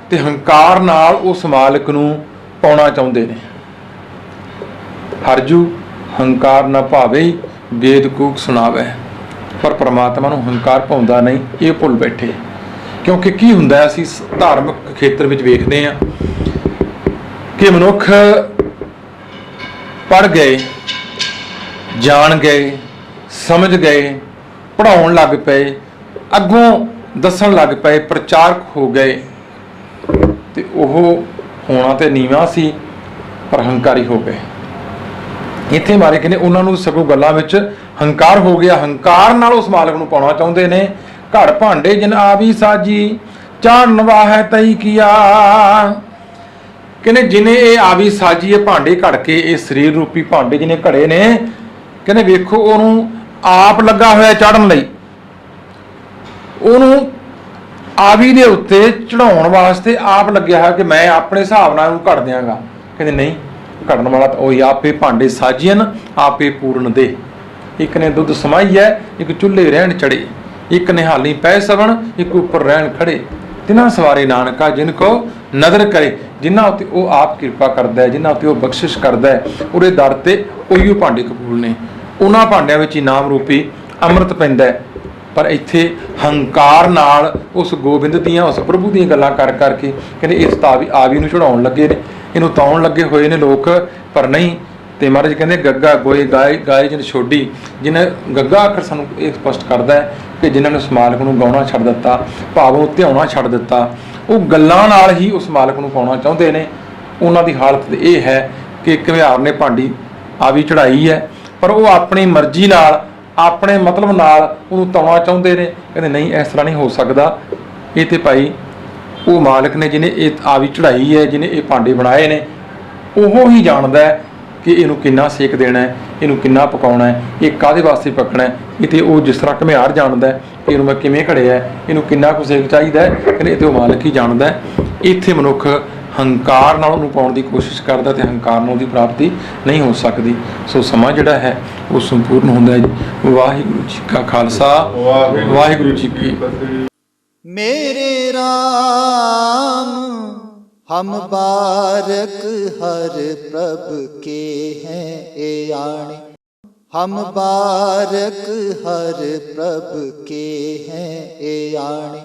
ਤੇ ਹੰਕਾਰ ਨਾਲ ਉਸ ਮਾਲਕ ਨੂੰ ਪਾਉਣਾ ਚਾਹੁੰਦੇ ਨੇ। ਹਰਜੂ ਹੰਕਾਰ ਨਾ ਭਾਵੇ, ਵੇਦ ਕੂਕ ਸੁਣਾਵੇ। ਪਰ ਪ੍ਰਮਾਤਮਾ ਨੂੰ ਹੰਕਾਰ ਪਾਉਂਦਾ ਨਹੀਂ, ਇਹ ਭੁੱਲ ਬੈਠੇ। ਕਿਉਂਕਿ ਕੀ ਹੁੰਦਾ, ਅਸੀਂ ਧਾਰਮਿਕ ਖੇਤਰ ਵਿੱਚ ਵੇਖਦੇ ਹਾਂ ਕਿ ਮਨੁੱਖ ਪੜ੍ਹ ਗਏ, ਜਾਣ ਗਏ, ਸਮਝ ਗਏ, ਪੜ੍ਹਾਉਣ ਲੱਗ ਪਏ, ਅੱਗੋਂ ਦੱਸਣ ਲੱਗ ਪਏ, ਪ੍ਰਚਾਰਕ ਹੋ ਗਏ, ਤੇ ਉਹ ਹੋਣਾ ਤੇ ਨੀਵਾਂ ਸੀ ਪਰ ਹੰਕਾਰੀ ਹੋ ਗਏ। ਇੱਥੇ ਮਾਰੇ ਕਹਿੰਦੇ ਉਹਨਾਂ ਨੂੰ ਸਗੋਂ ਗੱਲਾਂ ਵਿੱਚ ਹੰਕਾਰ ਹੋ ਗਿਆ। ਹੰਕਾਰ ਨਾਲ ਉਸ ਮਾਲਕ ਨੂੰ ਪਾਉਣਾ ਚਾਹੁੰਦੇ ਨੇ। ਘੜ ਭਾਂਡੇ ਜਿਨ ਆਵੀ ਸਾਜੀ, ਚਾੜਨ ਵਾਹੈ ਤਈ ਕੀਆ। ਕਹਿੰਦੇ ਜਿਹਨੇ ਇਹ ਆਵੀ ਸਾਜੀ, ਇਹ ਭਾਂਡੇ ਘੜ ਕੇ, ਇਹ ਸਰੀਰ ਰੂਪੀ ਭਾਂਡੇ ਜਿਹਨੇ ਘੜੇ ਨੇ, ਕਹਿੰਦੇ ਵੇਖੋ ਉਹਨੂੰ ਆਪ ਲੱਗਾ ਹੋਇਆ ਚੜ੍ਹਨ ਲਈ, ਉਹਨੂੰ ਆਵੀ ਦੇ ਉੱਤੇ ਚੜਾਉਣ ਵਾਸਤੇ ਆਪ ਲੱਗਿਆ ਹੋਇਆ ਕਿ ਮੈਂ ਆਪਣੇ ਹਿਸਾਬ ਨਾਲ ਉਹਨੂੰ ਘੜ ਦਿਆਂਗਾ। ਕਹਿੰਦੇ ਨਹੀਂ, ਘੜਨ ਵਾਲਾ ਤਾਂ ਉਹੀ ਆਪੇ ਭਾਂਡੇ ਸਾਜੀਨ, ਆਪੇ ਪੂਰਨ ਦੇ। ਇੱਕ ਨੇ ਦੁੱਧ ਸਮਾਈ ਹੈ, ਇੱਕ ਚੁੱਲ੍ਹੇ ਰਹਿਣ ਚੜੇ, ਇੱਕ ਨਿਹਾਲੀ ਪੈ ਸਵਣ, ਇੱਕ ਉੱਪਰ ਰਹਿਣ ਖੜੇ। ਤਿਨਾਂ ਸਵਾਰੇ ਨਾਨਕਾ ਜਿਨ ਕੋ ਨਦਰ ਕਰੇ। ਜਿਨ੍ਹਾਂ ਉੱਤੇ ਉਹ ਆਪ ਕਿਰਪਾ ਕਰਦਾ ਹੈ, ਜਿਨ੍ਹਾਂ ਉੱਤੇ ਉਹ ਬਖਸ਼ਿਸ਼ ਕਰਦਾ ਹੈ, ਉਹਦੇ ਦਰ ਤੇ ਉਹੀਓ ਭਾਂਡੇ ਕਬੂਲ ਨੇ। ਉਹਨਾਂ ਭਾਂਡਿਆਂ ਵਿੱਚ ਹੀ ਨਾਮ ਰੂਪੀ ਅੰਮ੍ਰਿਤ ਪੈਂਦਾ ਹੈ। ਪਰ ਇੱਥੇ ਹੰਕਾਰ ਨਾਲ ਉਸ ਗੋਬਿੰਦ ਦੀਆਂ, ਉਸ ਪ੍ਰਭੂ ਦੀਆਂ ਗੱਲਾਂ ਕਰ ਕਰਕੇ ਕਹਿੰਦੇ ਇਸ ਤਾਵੀ ਆਵੀ ਨੂੰ ਚੜਾਉਣ ਲੱਗੇ ਨੇ, ਇਹਨੂੰ ਤਾਉਣ ਲੱਗੇ ਹੋਏ ਨੇ ਲੋਕ। ਪਰ ਨਹੀਂ, ਤੇ ਮਹਾਰਾਜ ਕਹਿੰਦੇ ਗੱਗਾ ਗੋਏ ਗਾਏ ਗਾਏ ਜਿਨ ਛੋਡੀ। ਜਿਹਨੇ ਗੱਗਾ ਅੱਖਰ ਸਾਨੂੰ ਇਹ ਸਪਸ਼ਟ ਕਰਦਾ ਹੈ ਕਿ ਜਿਨ੍ਹਾਂ ਨੇ ਉਸ ਮਾਲਕ ਨੂੰ ਗਾਉਣਾ ਛੱਡ ਦਿੱਤਾ, ਭਾਵ ਨੂੰ ਧਿਆਉਣਾ ਛੱਡ ਦਿੱਤਾ, ਉਹ ਗੱਲਾਂ ਨਾਲ ਹੀ ਉਸ ਮਾਲਕ ਨੂੰ ਪਾਉਣਾ ਚਾਹੁੰਦੇ ਨੇ। ਉਹਨਾਂ ਦੀ ਹਾਲਤ ਇਹ ਹੈ ਕਿ ਘੁਮਿਆਰ ਨੇ ਭਾਂਡੀ ਆਵੀ ਚੜਾਈ ਹੈ, ਪਰ ਉਹ ਆਪਣੀ ਮਰਜ਼ੀ ਨਾਲ, ਆਪਣੇ ਮਤਲਬ ਨਾਲ ਉਹਨੂੰ ਤਾਉਣਾ ਚਾਹੁੰਦੇ ਨੇ। ਕਹਿੰਦੇ ਨਹੀਂ, ਇਸ ਤਰ੍ਹਾਂ ਨਹੀਂ ਹੋ ਸਕਦਾ। ਇਹ ਤੇ ਭਾਈ ਉਹ ਮਾਲਕ ਨੇ ਜਿਹਨੇ ਇਹ ਆਵੀ ਚੜਾਈ ਹੈ, ਜਿਹਨੇ ਇਹ ਭਾਂਡੇ ਬਣਾਏ ਨੇ, ਉਹ ਹੀ ਜਾਣਦਾ ਹੈ ਕਿ ਇਹਨੂੰ ਕਿੰਨਾ ਸੇਕ ਦੇਣਾ ਹੈ, ਇਹਨੂੰ ਕਿੰਨਾ ਪਕਾਉਣਾ ਹੈ, ਇਹ ਕਾਹਦੇ ਵਾਸਤੇ ਪਕਣਾ ਹੈ। ਇਹ ਤੇ ਉਹ ਜਿਸ ਤਰ੍ਹਾਂ ਘੁਮਿਆਰ ਜਾਣਦਾ ਹੈ ਕਿ ਇਹਨੂੰ ਮੈਂ ਕਿਵੇਂ ਘੜਿਆ ਹੈ, ਇਹਨੂੰ ਕਿੰਨਾ ਕੁ ਸੇਕ ਚਾਹੀਦਾ ਹੈ, ਕਹਿੰਦੇ ਇਹ ਤੇ ਉਹ ਮਾਲਕ ਹੀ ਜਾਣਦਾ ਹੈ। ਇੱਥੇ ਮਨੁੱਖ ਹੰਕਾਰ ਨਾਲ ਉਹਨੂੰ ਪਾਉਣ ਦੀ ਕੋਸ਼ਿਸ਼ ਕਰਦਾ ਤੇ ਹੰਕਾਰ ਨਾਲ ਉਹਦੀ ਪ੍ਰਾਪਤੀ ਨਹੀਂ ਹੋ ਸਕਦੀ। ਸੋ ਸਮਾਂ ਜਿਹੜਾ ਹੈ ਉਹ ਸੰਪੂਰਨ ਹੁੰਦਾ ਹੈ ਜੀ। ਵਾਹਿਗੁਰੂ ਜੀ ਕਾ ਖਾਲਸਾ, ਵਾਹਿਗੁਰੂ ਜੀ ਕੀ ਫਤਿਹ। मेरे राम हम बारक हर प्रभ के हैं ए आणे। हम बारक हर प्रभ के हैं ए आणे।